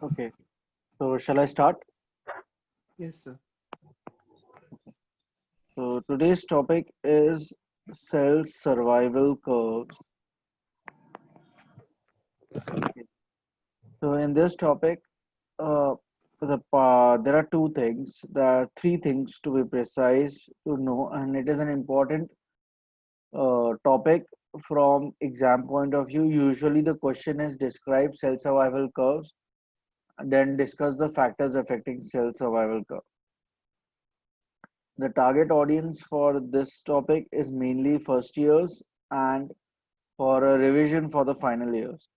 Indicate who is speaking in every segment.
Speaker 1: Okay, so shall I start?
Speaker 2: Yes, sir.
Speaker 1: So today's topic is cell survival curves. Okay. So in this topic, uh, there are two things. There are three things to be precise to know, and it is an important topic from exam point of view. Usually, the question is describe cell survival curves, and then discuss the factors affecting cell survival curve. The target audience for this topic is mainly first years and for a revision for the final years.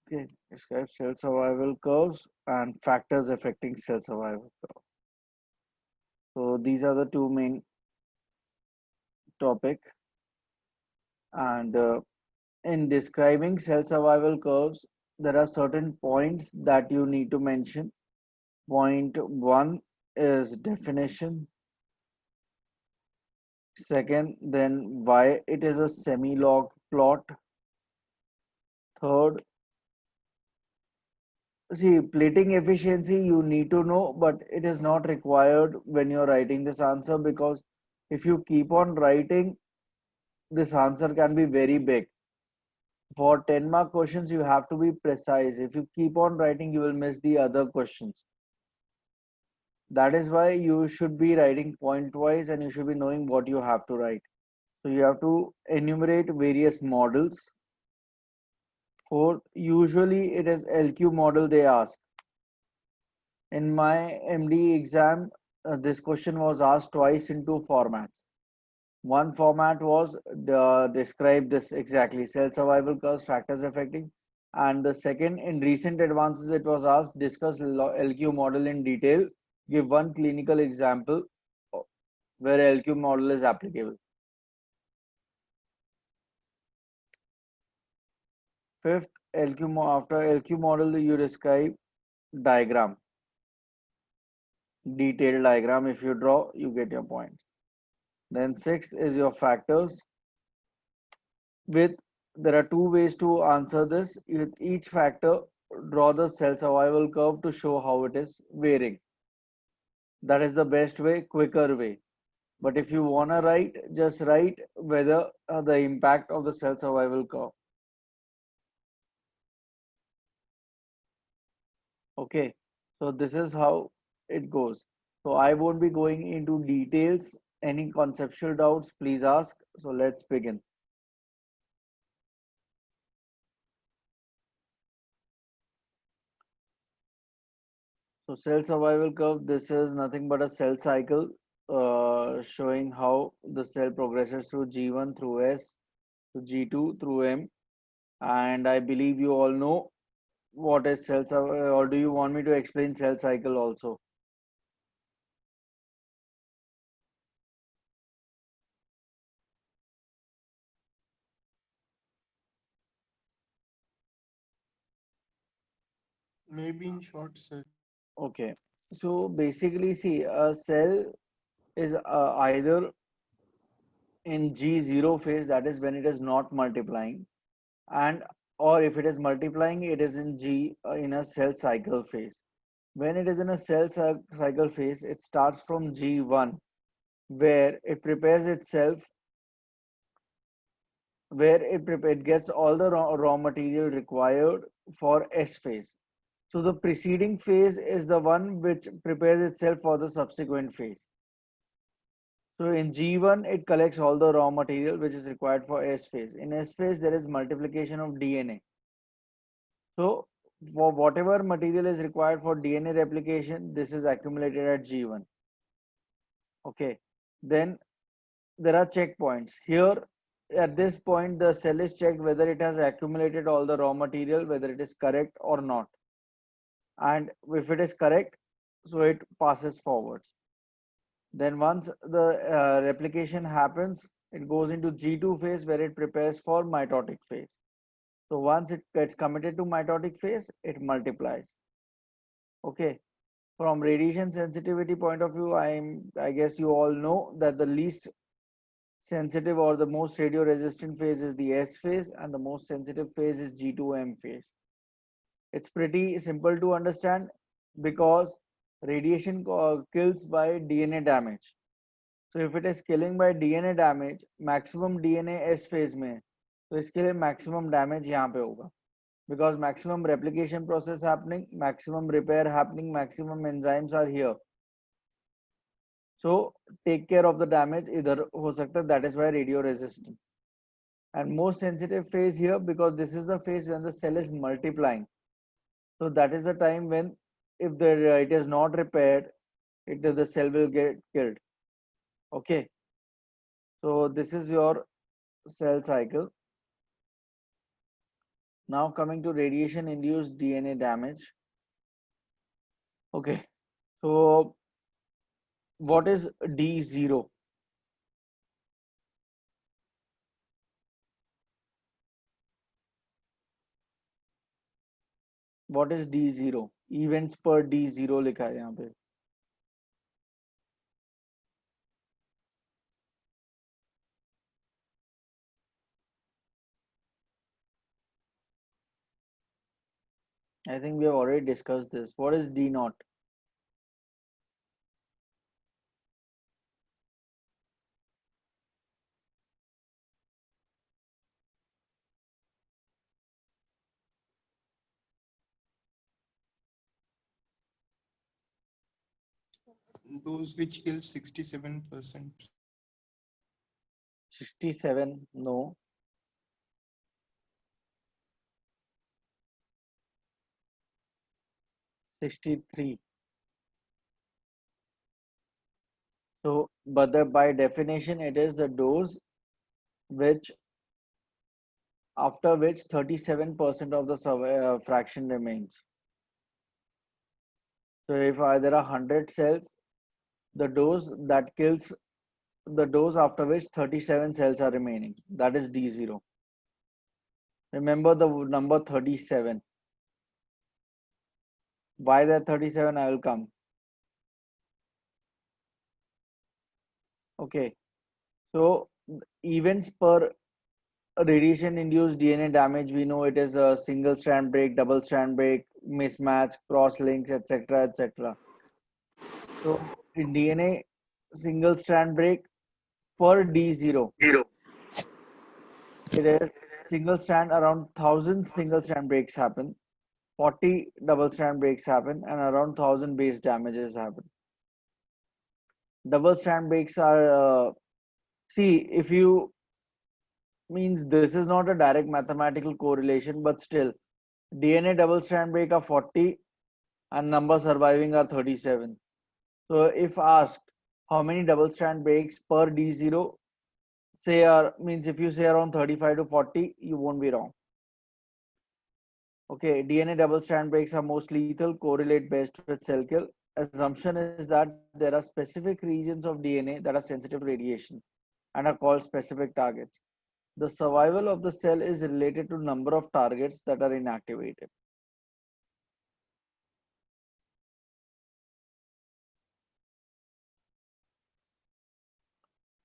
Speaker 1: Okay, describe cell survival curves and factors affecting cell survival curve. So these are the two main topic. And in describing cell survival curves, there are certain points that you need to mention. Point one is definition. Second, then why it is a semi-log plot. Third, see, plating efficiency you need to know, but it is not required when you're writing this answer, because if you keep on writing, this answer can be very big. For 10 mark questions, you have to be precise. If you keep on writing, you will miss the other questions. That is why you should be writing point wise and you should be knowing what you have to write. So you have to enumerate various models. For usually it is LQ model they ask. In my MD exam, this question was asked twice in two formats. One format was describe this exactly cell survival curves, factors affecting, and the second, in recent advances, it was asked discuss LQ model in detail, give one clinical example where LQ model is applicable. Fifth, after LQ model, you describe diagram, detailed diagram. If you draw, you get your points. Then sixth is your factors. With there are two ways to answer this. With each factor, draw the cell survival curve to show how it is varying. That is the best way, quicker way. But if you wanna write, just write whether the impact of the cell survival curve. Okay, so this is how it goes. So I won't be going into details. Any conceptual doubts, please ask. So let's begin. So cell survival curve, this is nothing but a cell cycle showing how the cell progresses through G1 through S to G2 through M. And I believe you all know what is cell cycle, or do you want me to explain cell cycle also?
Speaker 2: Maybe in short, sir.
Speaker 1: Okay. So basically, see, a cell is either in G0 phase, that is when it is not multiplying, and or if it is multiplying, it is in G in a cell cycle phase. When it is in a cell cycle phase, it starts from G1, where it prepares itself, it gets all the raw material required for S phase. So the preceding phase is the one which prepares itself for the subsequent phase. So in G1, it collects all the raw material which is required for S phase. In S phase, there is multiplication of DNA. So for whatever material is required for DNA replication, this is accumulated at G1. Okay. Then there are checkpoints. Here, at this point, the cell is checked whether it has accumulated all the raw material, whether it is correct or not. And if it is correct, so it passes forwards. Then once the replication happens, it goes into G2 phase where it prepares for mitotic phase. So once it gets committed to mitotic phase, it multiplies. Okay. From radiation sensitivity point of view, I guess you all know that the least sensitive or the most radio resistant phase is the S phase, and the most sensitive phase is G2M phase. It's pretty simple to understand because radiation kills by DNA damage. So if it is killing by DNA damage, maximum DNA S phase में, तो इसके लिए maximum damage यहाँ पे होगा. Because maximum replication process happening, maximum repair happening, maximum enzymes are here. So take care of the damage इधर हो सकता है, that is why radio resistant. And most sensitive phase here because this is the phase when the cell is multiplying. So that is the time when if it is not repaired, the cell will get killed. Okay. So this is your cell cycle. Now coming to radiation induced DNA damage. Okay. So what is D0? What is D0? Events per D0 लिखा है यहाँ पे. I think we have already discussed this. What is D0?
Speaker 2: Those which kill 67%.
Speaker 1: 67? No. 63. So, but by definition, it is the dose which after which 37% of the fraction remains. So if there are 100 cells, the dose that kills the dose after which 37 cells are remaining, that is D0. Remember the number 37. Why that 37? I will come. Okay. So events per radiation induced DNA damage, we know it is a single strand break, double strand break, mismatch, cross links, etc. etc. So in DNA single strand break per D0, it is single strand around 1000 single strand breaks happen, 40 double strand breaks happen, and around 1000 base damages happen. Double strand breaks are see, if you means this is not a direct mathematical correlation, but still DNA double strand break are 40 and number surviving are 37. So if asked how many double strand breaks per D0, say means if you say around 35 to 40, you won't be wrong. Okay, DNA double strand breaks are most lethal, correlate best with cell kill. Assumption is that there are specific regions of DNA that are sensitive to radiation and are called specific targets. The survival of the cell is related to number of targets that are inactivated.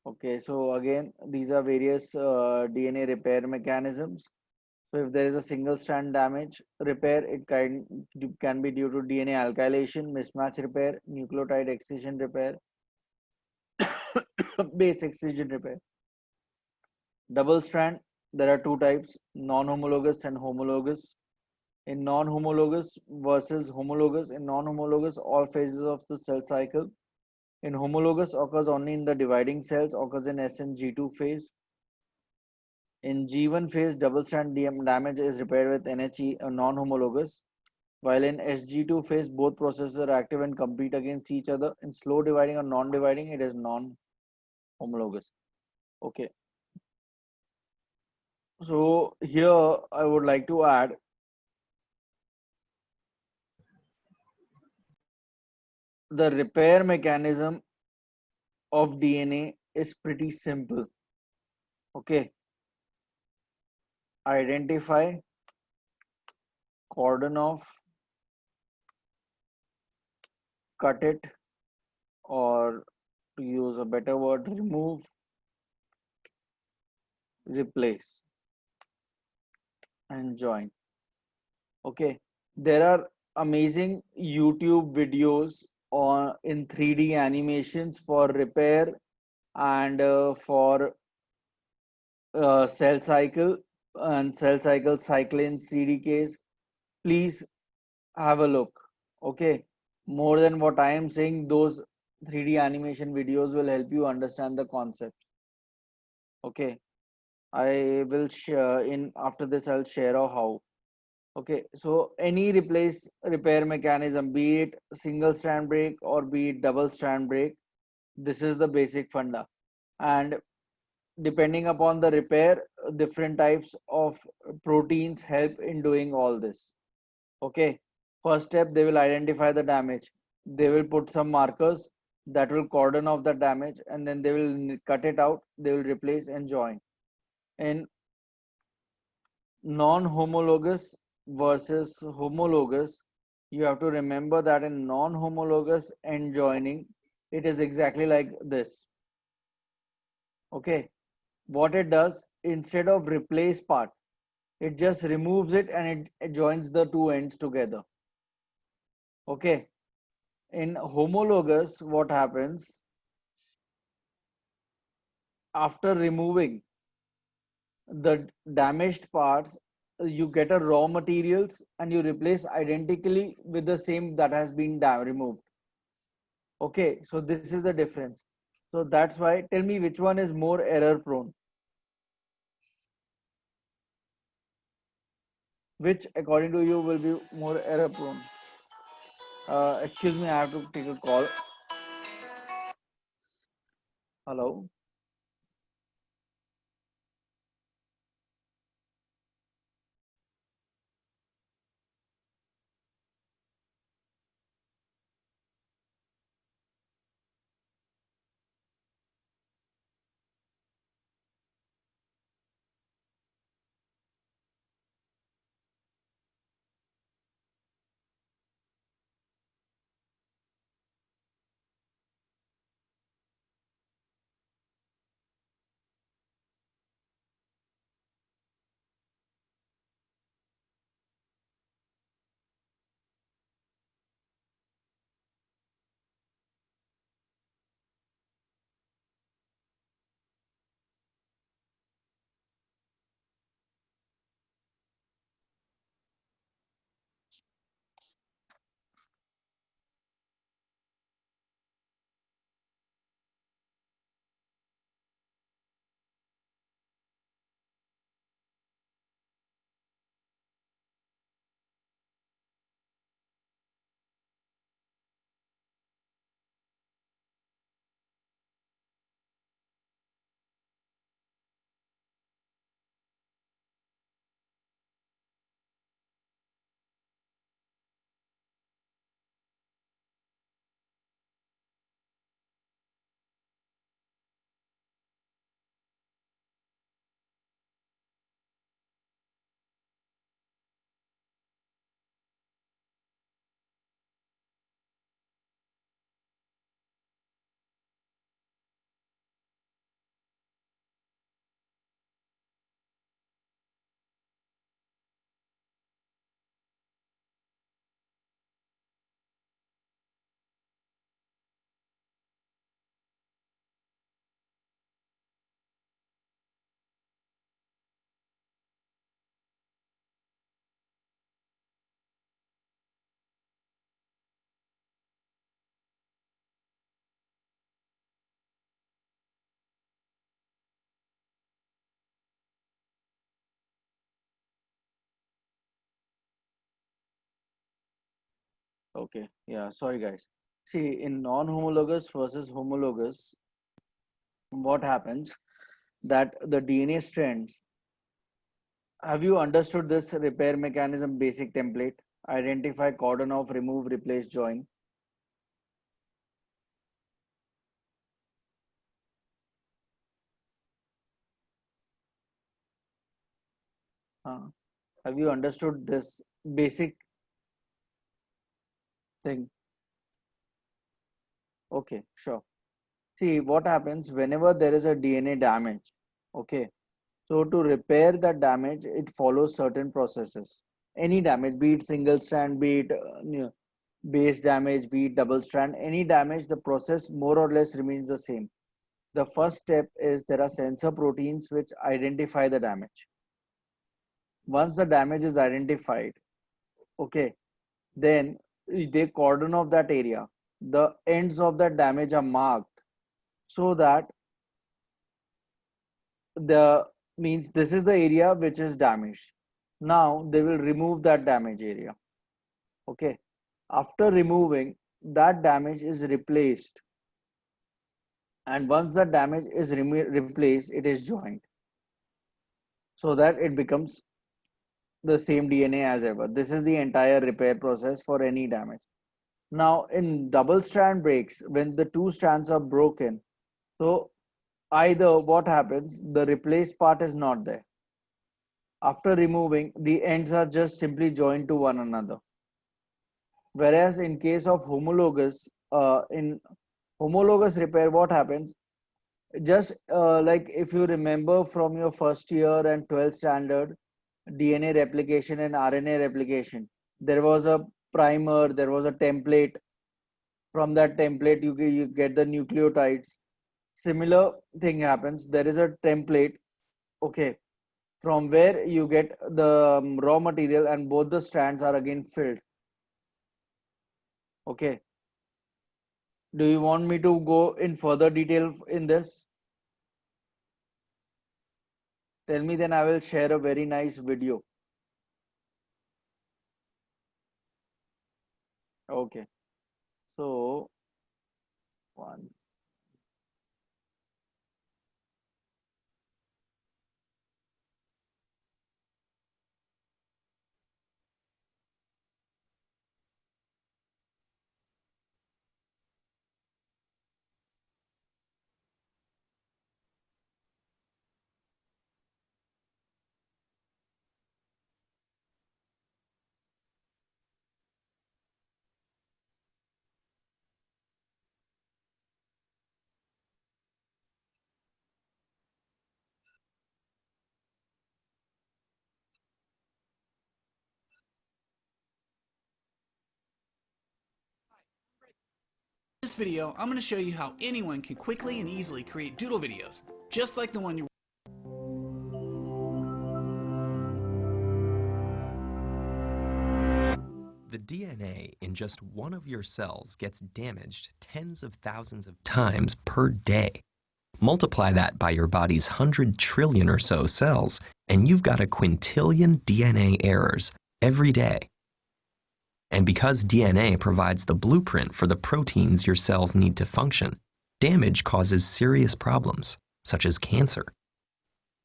Speaker 1: Okay, so again, these are various DNA repair mechanisms. So if there is a single strand damage repair, it can be due to DNA alkylation, mismatch repair, nucleotide excision repair, base excision repair. Double strand, there are two types, non-homologous and homologous. In non-homologous versus homologous, in non-homologous, all phases of the cell cycle. In homologous occurs only in the dividing cells, occurs in S and G2 phase. In G1 phase, double strand damage is repaired with NHE non-homologous, while in SG2 phase, both processes are active and compete against each other. In slow dividing or non-dividing, it is non-homologous. Okay. So here I would like to add the repair mechanism of DNA is pretty simple. Okay. Identify, cordon off, cut it, or to use a better word, remove, replace, and join. Okay. There are amazing YouTube videos on in 3D animations for repair and for cell cycle and cell cycle cyclin CDKs. Please have a look. Okay, more than what I am saying, those 3D animation videos will help you understand the concept. Okay, I will share in after this. I'll share how. Okay, so any repair mechanism, be it single strand break or be it double strand break, this is the basic funda. And depending upon the repair, different types of proteins help in doing all this. Okay, first step, they will identify the damage. They will put some markers that will cordon off the damage, and then they will cut it out. They will replace and join. In non-homologous versus homologous, you have to remember that in non-homologous end joining, it is exactly like this. Okay, what it does, instead of replace part, it just removes it and it joins the two ends together. Okay, in homologous, what happens, after removing the damaged parts, you get a raw materials and you replace identically with the same that has been removed. Okay, so this is the difference. So that's why, tell me which one is more error prone, which according to you will be more error prone. Excuse me, I have to take a call. Hello. Okay, yeah, sorry guys. See, in non-homologous versus homologous, what happens that the DNA strands, have you understood this repair mechanism basic template? Identify, cordon off, remove, replace, join. Uh, have you understood this basic thing? Okay, sure. See, what happens whenever there is a DNA damage? Okay, so to repair that damage, it follows certain processes. any damage, be it single strand, be it base damage, be it double strand, any damage, the process more or less remains the same. The first step is there are sensor proteins which identify the damage. Once the damage is identified, okay, then they cordon off that area. The ends of that damage are marked so that the means this is the area which is damaged. Now they will remove that damage area. Okay, after removing, that damage is replaced, and once the damage is replaced, it is joined so that it becomes the same DNA as ever. This is the entire repair process for any damage. Now in double strand breaks, when the two strands are broken, so either what happens, the replaced part is not there. After removing, the ends are just simply joined to one another. Whereas in case of homologous, in homologous repair, what happens? Just like if you remember from your first year and 12th standard, DNA replication and RNA replication, there was a primer, there was a template. From that template, you get the nucleotides. Similar thing happens. There is a template, okay, from where you get the raw material, and both the strands are again filled. Okay. Do you want me to go in further detail in this? Tell me, then I will share a very nice video. Okay. So, once.
Speaker 3: In this video, I'm going to show you how anyone can quickly and easily create doodle videos, just like the one you're
Speaker 4: The DNA in just one of your cells gets damaged tens of thousands of times per day. Multiply that by your body's 100 trillion or so cells, and you've got a quintillion DNA errors every day. And because DNA provides the blueprint for the proteins your cells need to function, damage causes serious problems, such as cancer.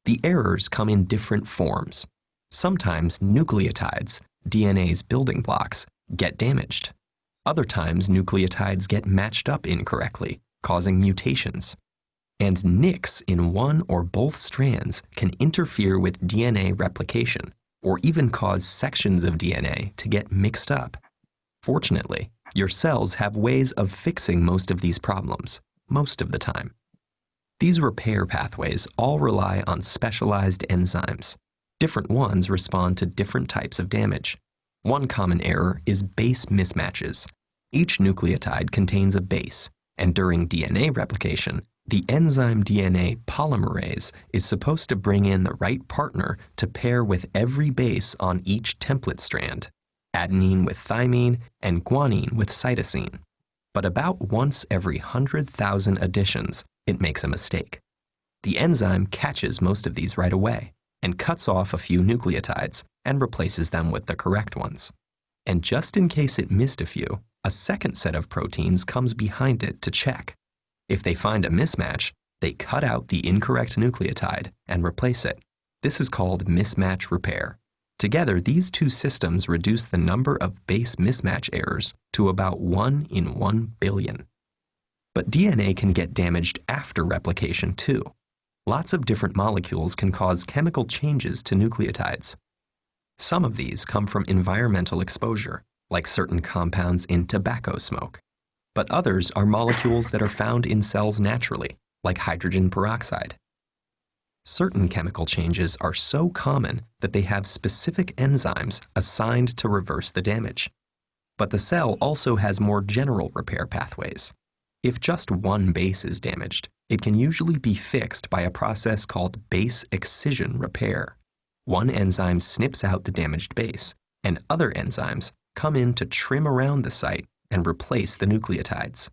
Speaker 4: The errors come in different forms. Sometimes nucleotides, DNA's building blocks, get damaged. Other times nucleotides get matched up incorrectly, causing mutations. And nicks in one or both strands can interfere with DNA replication, or even cause sections of DNA to get mixed up. Fortunately, your cells have ways of fixing most of these problems, most of the time. These repair pathways all rely on specialized enzymes. Different ones respond to different types of damage. One common error is base mismatches. Each nucleotide contains a base, and during DNA replication, the enzyme DNA polymerase is supposed to bring in the right partner to pair with every base on each template strand, adenine with thymine and guanine with cytosine. But about once every 100,000 additions, it makes a mistake. The enzyme catches most of these right away and cuts off a few nucleotides and replaces them with the correct ones. And just in case it missed a few, a second set of proteins comes behind it to check. If they find a mismatch, they cut out the incorrect nucleotide and replace it. This is called mismatch repair. Together, these two systems reduce the number of base mismatch errors to about 1 in 1 billion. But DNA can get damaged after replication too. Lots of different molecules can cause chemical changes to nucleotides. Some of these come from environmental exposure, like certain compounds in tobacco smoke. But others are molecules that are found in cells naturally, like hydrogen peroxide. Certain chemical changes are so common that they have specific enzymes assigned to reverse the damage. But the cell also has more general repair pathways. If just one base is damaged, it can usually be fixed by a process called base excision repair. One enzyme snips out the damaged base, and other enzymes come in to trim around the site and replace the nucleotides.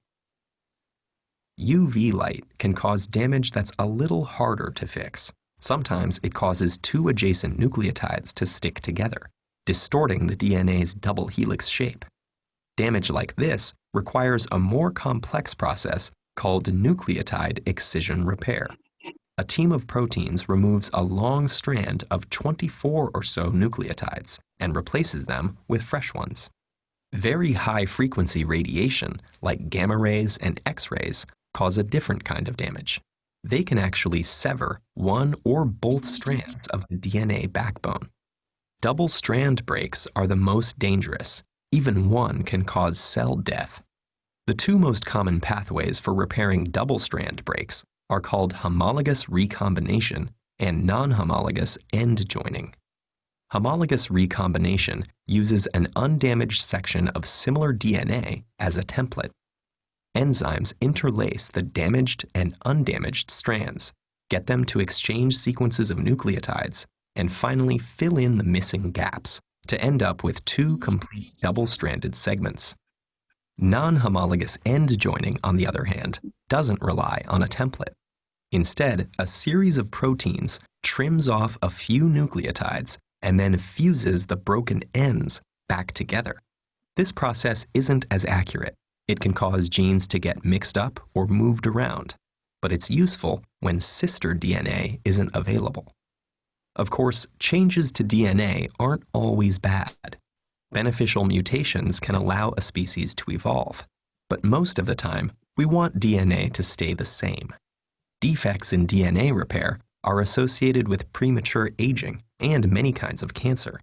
Speaker 4: UV light can cause damage that's a little harder to fix. Sometimes it causes two adjacent nucleotides to stick together, distorting the DNA's double helix shape. Damage like this requires a more complex process called nucleotide excision repair. A team of proteins removes a long strand of 24 or so nucleotides and replaces them with fresh ones. Very high-frequency radiation, like gamma rays and X-rays, cause a different kind of damage. They can actually sever one or both strands of the DNA backbone. Double-strand breaks are the most dangerous. Even one can cause cell death. The two most common pathways for repairing double-strand breaks are called homologous recombination and non-homologous end joining. Homologous recombination uses an undamaged section of similar DNA as a template. Enzymes interlace the damaged and undamaged strands, get them to exchange sequences of nucleotides, and finally fill in the missing gaps to end up with two complete double-stranded segments. Non-homologous end joining, on the other hand, doesn't rely on a template. Instead, a series of proteins trims off a few nucleotides and then fuses the broken ends back together. This process isn't as accurate. It can cause genes to get mixed up or moved around, but it's useful when sister DNA isn't available. Of course, changes to DNA aren't always bad. Beneficial mutations can allow a species to evolve, but most of the time, we want DNA to stay the same. Defects in DNA repair are associated with premature aging and many kinds of cancer.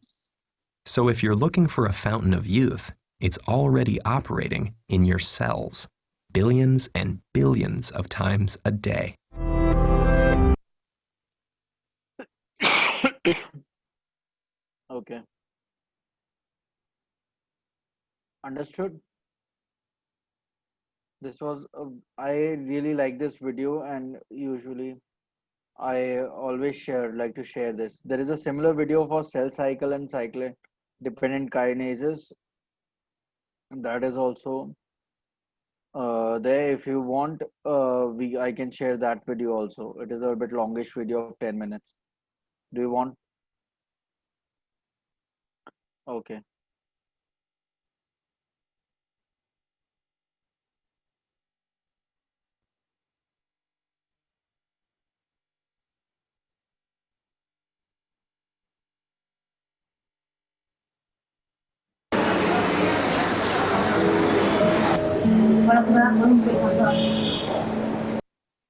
Speaker 4: So if you're looking for a fountain of youth, it's already operating in your cells, billions and billions of times a day.
Speaker 1: Okay. Understood. This was, I really like this video, and usually I always like to share this. There is a similar video for cell cycle and cyclin dependent kinases that is also there. If you want, I can share that video also. It is a bit longish video of 10 minutes. Do you want? Okay.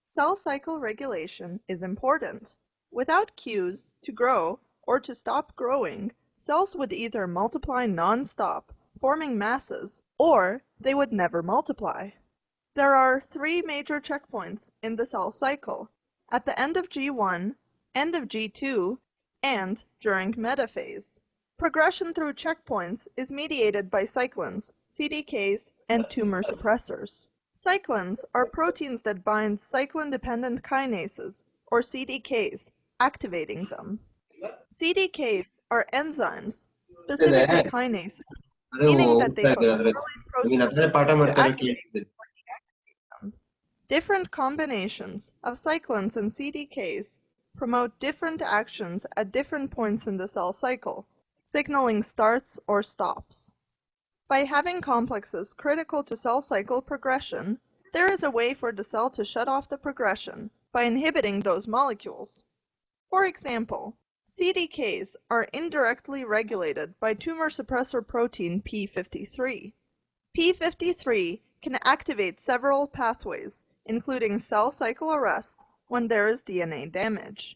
Speaker 5: Cell cycle regulation is important. Without cues to grow or to stop growing, cells would either multiply non-stop, forming masses, or they would never multiply. There are three major checkpoints in the cell cycle: at the end of G1, end of G2, and during metaphase. Progression through checkpoints is mediated by cyclins, CDKs, and tumor suppressors. Cyclins are proteins that bind cyclin-dependent kinases, or CDKs, activating them. CDKs are enzymes, specifically kinases, meaning that they phosphorylate proteins to activate them. Different combinations of cyclins and CDKs promote different actions at different points in the cell cycle, signaling starts or stops. By having complexes critical to cell cycle progression, there is a way for the cell to shut off the progression by inhibiting those molecules. For example, CDKs are indirectly regulated by tumor suppressor protein p53. p53 can activate several pathways, including cell cycle arrest when there is DNA damage.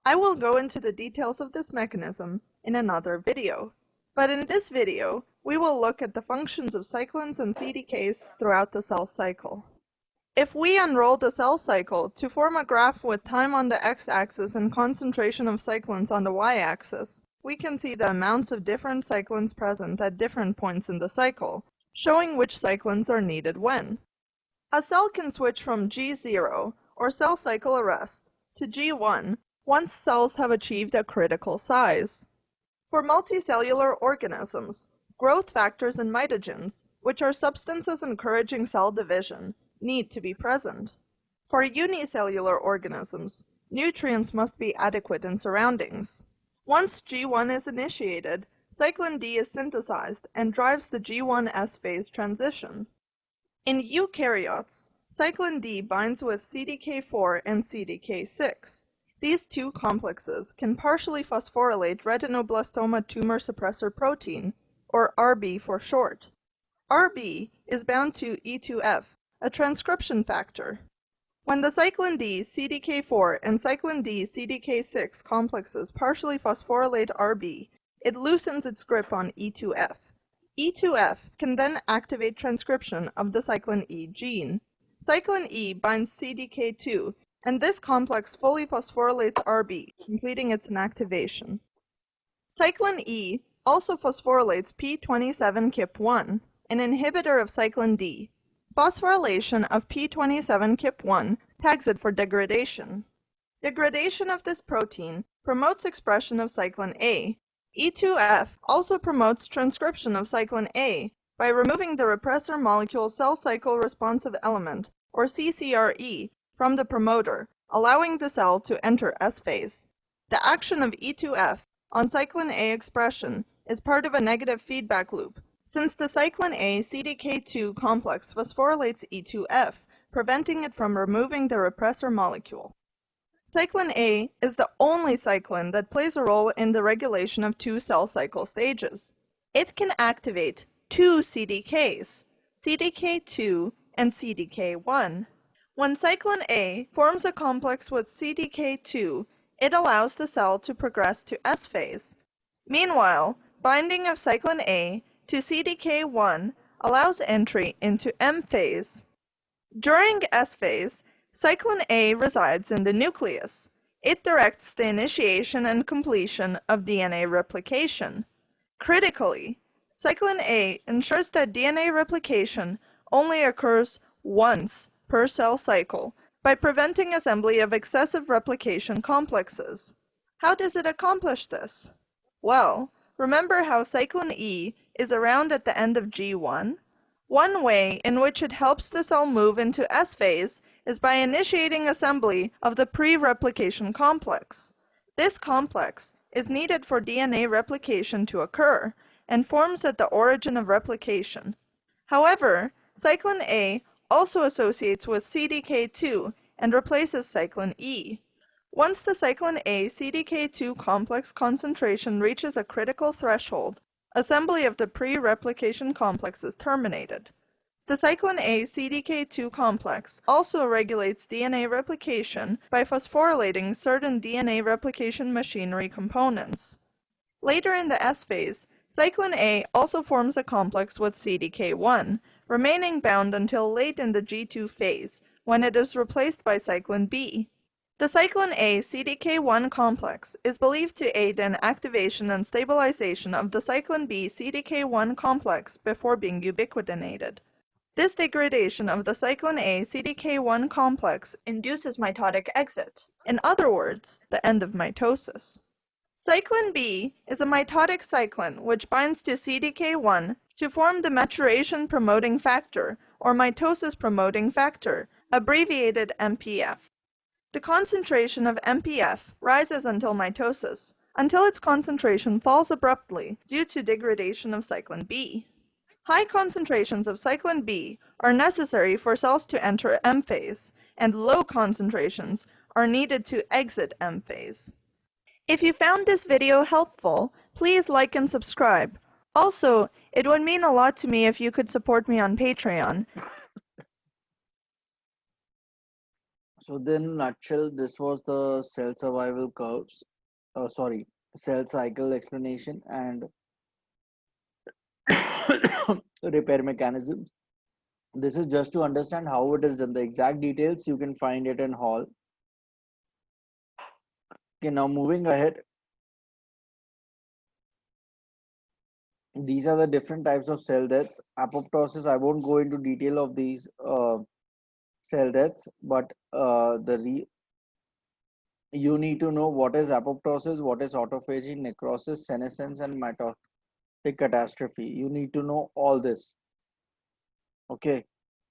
Speaker 5: I will go into the details of this mechanism in another video, but in this video, we will look at the functions of cyclins and CDKs throughout the cell cycle. If we unroll the cell cycle to form a graph with time on the x-axis and concentration of cyclins on the y-axis, we can see the amounts of different cyclins present at different points in the cycle, showing which cyclins are needed when. A cell can switch from G0, or cell cycle arrest, to G1 once cells have achieved a critical size. For multicellular organisms, growth factors and mitogens, which are substances encouraging cell division, need to be present. For unicellular organisms, nutrients must be adequate in surroundings. Once G1 is initiated, cyclin D is synthesized and drives the G1S phase transition. In eukaryotes, cyclin D binds with CDK4 and CDK6. These two complexes can partially phosphorylate retinoblastoma tumor suppressor protein, or RB for short. RB is bound to E2F, a transcription factor. When the cyclin D CDK4 and cyclin D CDK6 complexes partially phosphorylate RB, it loosens its grip on E2F. E2F can then activate transcription of the cyclin E gene. Cyclin E binds CDK2, and this complex fully phosphorylates RB, completing its inactivation. Cyclin E also phosphorylates P27-KIP1, an inhibitor of cyclin D. Phosphorylation of P27-KIP1 tags it for degradation. Degradation of this protein promotes expression of cyclin A. E2F also promotes transcription of cyclin A by removing the repressor molecule cell cycle responsive element, or CCRE, from the promoter, allowing the cell to enter S phase. The action of E2F on cyclin A expression is part of a negative feedback loop, since the cyclin A CDK2 complex phosphorylates E2F, preventing it from removing the repressor molecule. Cyclin A is the only cyclin that plays a role in the regulation of two cell cycle stages. It can activate two CDKs, CDK2 and CDK1. When cyclin A forms a complex with CDK2, it allows the cell to progress to S phase. Meanwhile, binding of cyclin A to CDK1 allows entry into M phase. During S phase, cyclin A resides in the nucleus. It directs the initiation and completion of DNA replication. Critically, cyclin A ensures that DNA replication only occurs once per cell cycle by preventing assembly of excessive replication complexes. How does it accomplish this? Well, remember how cyclin E is around at the end of G1? One way in which it helps the cell move into S phase is by initiating assembly of the pre-replication complex. This complex is needed for DNA replication to occur and forms at the origin of replication. However, cyclin A also associates with CDK2 and replaces cyclin E. Once the cyclin A CDK2 complex concentration reaches a critical threshold, assembly of the pre-replication complex is terminated. The cyclin A CDK2 complex also regulates DNA replication by phosphorylating certain DNA replication machinery components. Later in the S phase, cyclin A also forms a complex with CDK1, remaining bound until late in the G2 phase, when it is replaced by cyclin B. The cyclin A CDK1 complex is believed to aid in activation and stabilization of the cyclin B CDK1 complex before being ubiquitinated. This degradation of the cyclin A CDK1 complex induces mitotic exit, in other words, the end of mitosis. Cyclin B is a mitotic cyclin which binds to CDK1 to form the maturation promoting factor, or mitosis promoting factor, abbreviated MPF. The concentration of MPF rises until mitosis, until its concentration falls abruptly due to degradation of cyclin B. High concentrations of cyclin B are necessary for cells to enter M phase, and low concentrations are needed to exit M phase. If you found this video helpful, please like and subscribe. Also, it would mean a lot to me if you could support me on Patreon.
Speaker 1: So then, in a nutshell, this was the cell survival curves, cell cycle explanation and repair mechanisms. This is just to understand how it is done. The exact details you can find it in hall. Okay, now moving ahead. These are the different types of cell deaths. Apoptosis, I won't go into detail of these cell deaths, but you need to know what is apoptosis, what is autophagy, necrosis, senescence, and mitotic catastrophe. You need to know all this. Okay,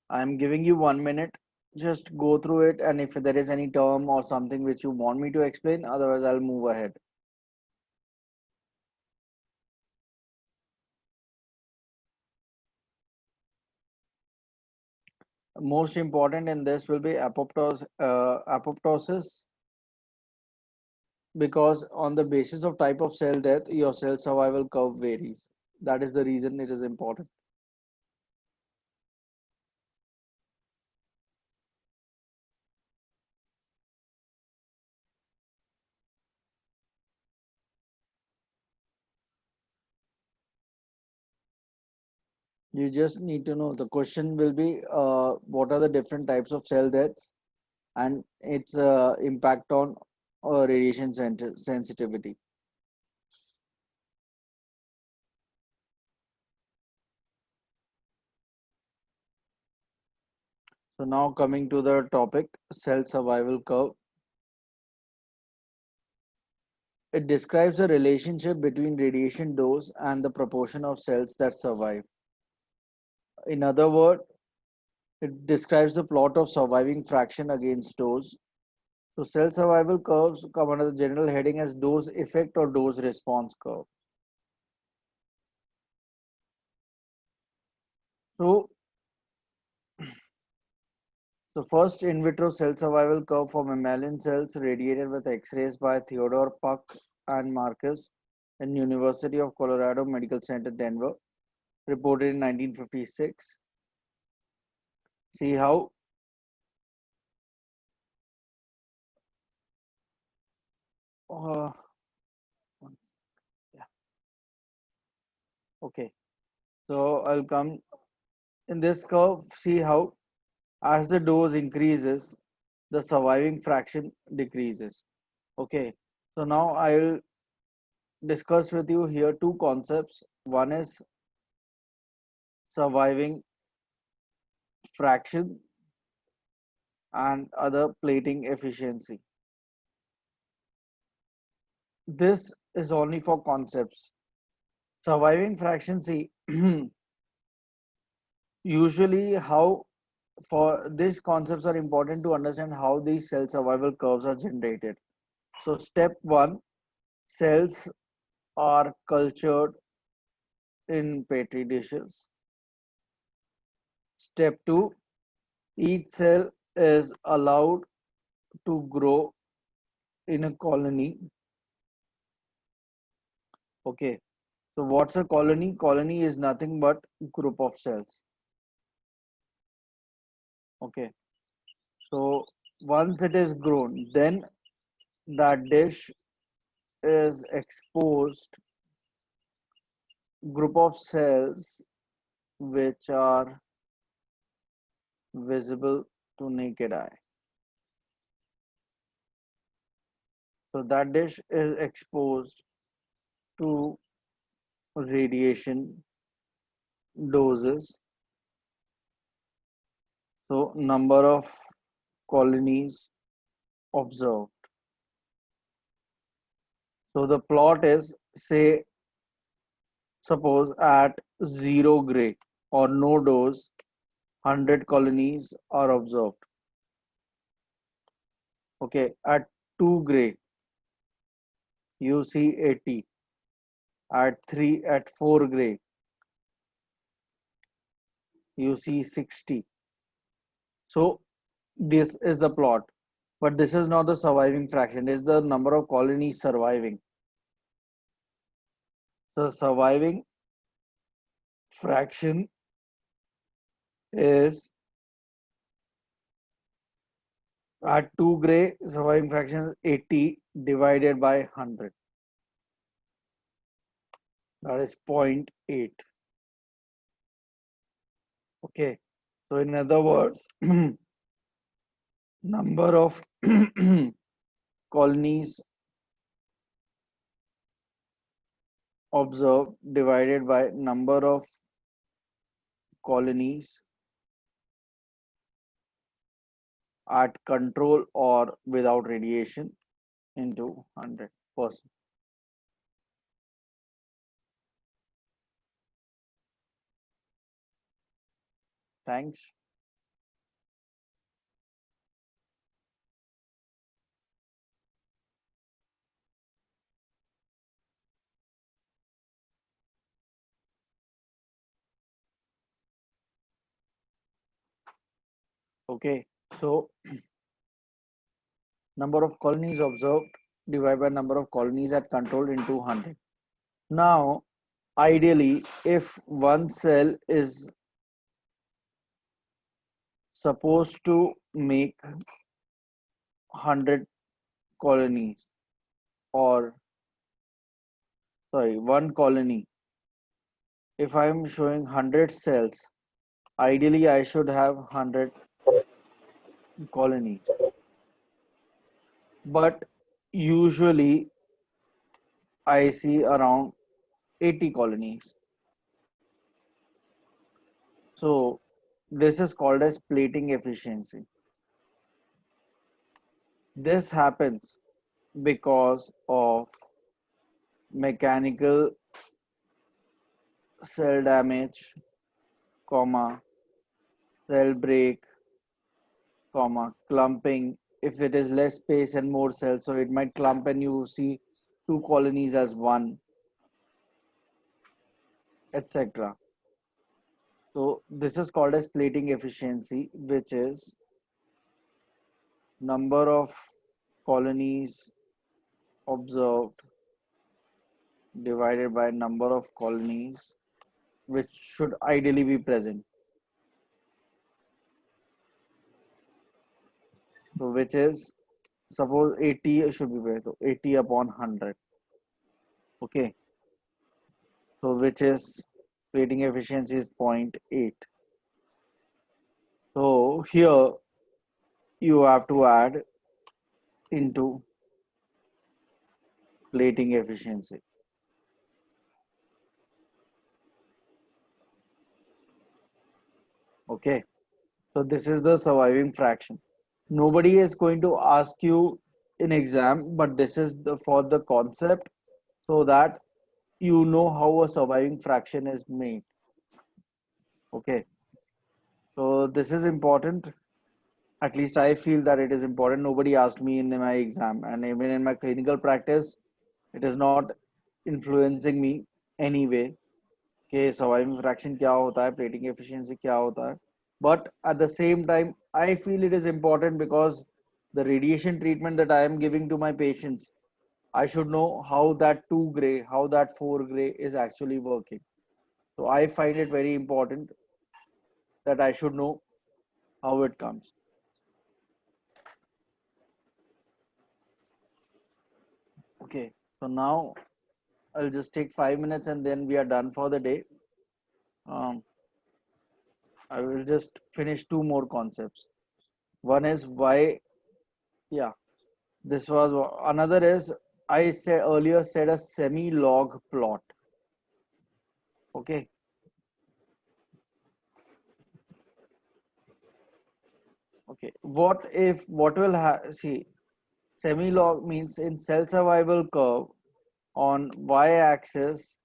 Speaker 1: I'm giving you 1 minute. Just go through it, and if there is any term or something which you want me to explain, otherwise I'll move ahead. Most important in this will be apoptosis, because on the basis of type of cell death, your cell survival curve varies. That is the reason it is important. You just need to know. The question will be what are the different types of cell deaths and its impact on radiation sensitivity. So now coming to the topic, cell survival curve. It describes the relationship between radiation dose and the proportion of cells that survive. In other words, it describes the plot of surviving fraction against dose. So cell survival curves come under the general heading as dose effect or dose response curve. So the first in vitro cell survival curve for mammalian cells radiated with X-rays by Theodore Puck and Marcus in University of Colorado Medical Center, Denver, reported in 1956. See how yeah. Okay, so I'll come in this curve. See how as the dose increases, the surviving fraction decreases. Okay, so now I'll discuss with you here two concepts. One is surviving fraction and other plating efficiency. This is only for concepts. Surviving fraction, see, usually how for these concepts are important to understand how these cell survival curves are generated. So step one, cells are cultured in petri dishes. Step two, each cell is allowed to grow in a colony. Okay, so what's a colony? Colony is nothing but group of cells. Okay, so once it is grown, then that dish is exposed group of cells which are visible to naked eye. So that dish is exposed to radiation doses. So number of colonies observed. So the plot is, say, suppose at 0 gray or no dose, 100 colonies are observed. Okay, at 2 gray, you see 80. At 4 gray, you see 60. So this is the plot, but this is not the surviving fraction. It is the number of colonies surviving. The surviving fraction is at 2 gray, surviving fraction is 80 divided by 100. That is 0.8. Okay, So in other words, number of colonies observed divided by number of colonies at control or without radiation into 100%. Thanks. Okay, so number of colonies observed divided by number of colonies at control into 100. Now, ideally, if one cell is supposed to make 100 colonies, or sorry, one colony, if I am showing 100 cells, ideally I should have 100 colonies, but usually I see around 80 colonies. So this is called as plating efficiency. This happens because of mechanical cell damage, comma, cell break, comma, clumping. If it is less space and more cells, so it might clump and you see two colonies as one, etc. So this is called as plating efficiency, which is number of colonies observed divided by number of colonies which should ideally be present. So which is, suppose 80 should be present, so 80 upon 100. Okay. So which is plating efficiency is 0.8. So here you have to add into plating efficiency. Okay. So this is the surviving fraction. Nobody is going to ask you in exam, but this is for the concept, so that you know how a surviving fraction is made. Okay. So this is important. At least I feel that it is important. Nobody asked me in my exam, and even in my clinical practice, it is not influencing me anyway. Okay, surviving fraction क्या होता है, plating efficiency क्या होता है. But at the same time, I feel it is important because the radiation treatment that I am giving to my patients, I should know how that 2 gray, how that 4 gray is actually working. So I find it very important that I should know how it comes. Okay, so now I'll just take 5 minutes and then we are done for the day. I will just finish two more concepts. One is why, yeah, this was another is I said earlier said a semi-log plot. Okay. Okay. What will see, semi-log means in cell survival curve on y-axis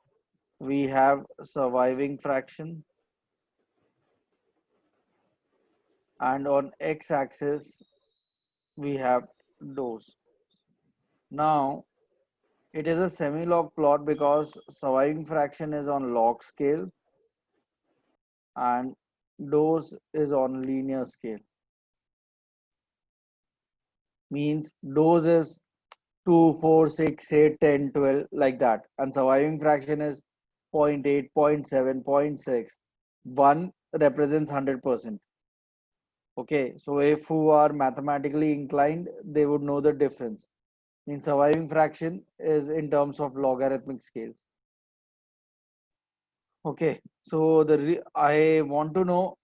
Speaker 1: we have surviving fraction, and on x-axis we have dose. Now it is a semi-log plot because surviving fraction is on log scale and dose is on linear scale. Means dose is 2, 4, 6, 8, 10, 12 like that, and surviving fraction is 0.8, 0.7, 0.6. 1 represents 100%. Okay, so if who are mathematically inclined, they would know the difference. Means surviving fraction is in terms of logarithmic scales. Okay, so I want to know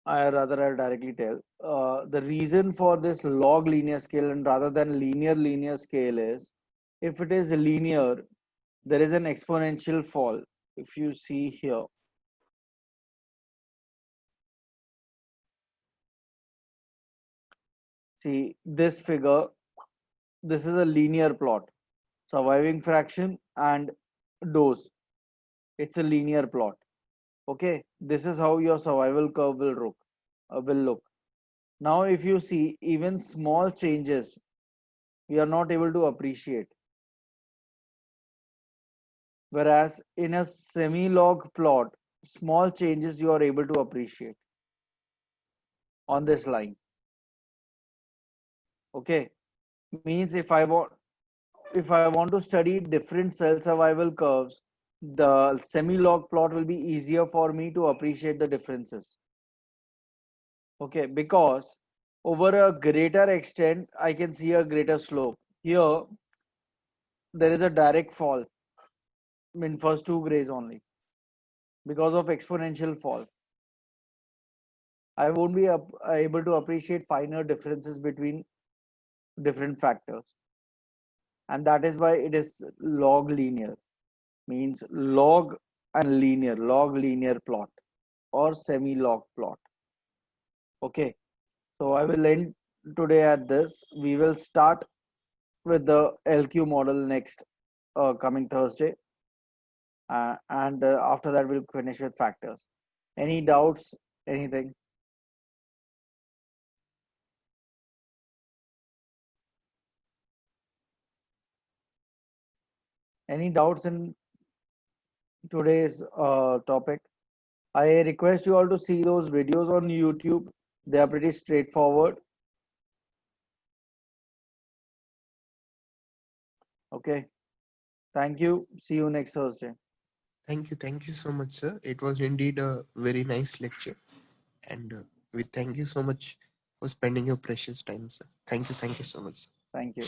Speaker 1: I'll directly tell. The reason for this log linear scale and rather than linear scale is, if it is linear, there is an exponential fall. If you see here, see this figure, this is a linear plot, surviving fraction and dose. It's a linear plot. Okay, this is how your survival curve will look. Now, if you see even small changes, we are not able to appreciate. Whereas in a semi-log plot, small changes you are able to appreciate on this line. Okay, means if I want to study different cell survival curves, the semi-log plot will be easier for me to appreciate the differences. Okay, because over a greater extent, I can see a greater slope. Here, there is a direct fall in first two grays only because of exponential fall. I won't be able to appreciate finer differences between different factors, and that is why it is log linear, means log linear plot or semi-log plot. Okay, so I will end today at this. We will start with the LQ model next coming Thursday, and after that we'll finish with factors. Any doubts? Anything? Any doubts in today's topic? I request you all to see those videos on YouTube. They are pretty straightforward. Okay. Thank you. See you next Thursday.
Speaker 2: Thank you so much, sir. It was indeed a very nice lecture, and we thank you so much for spending your precious time, sir. Thank you so much, sir.
Speaker 1: Thank you.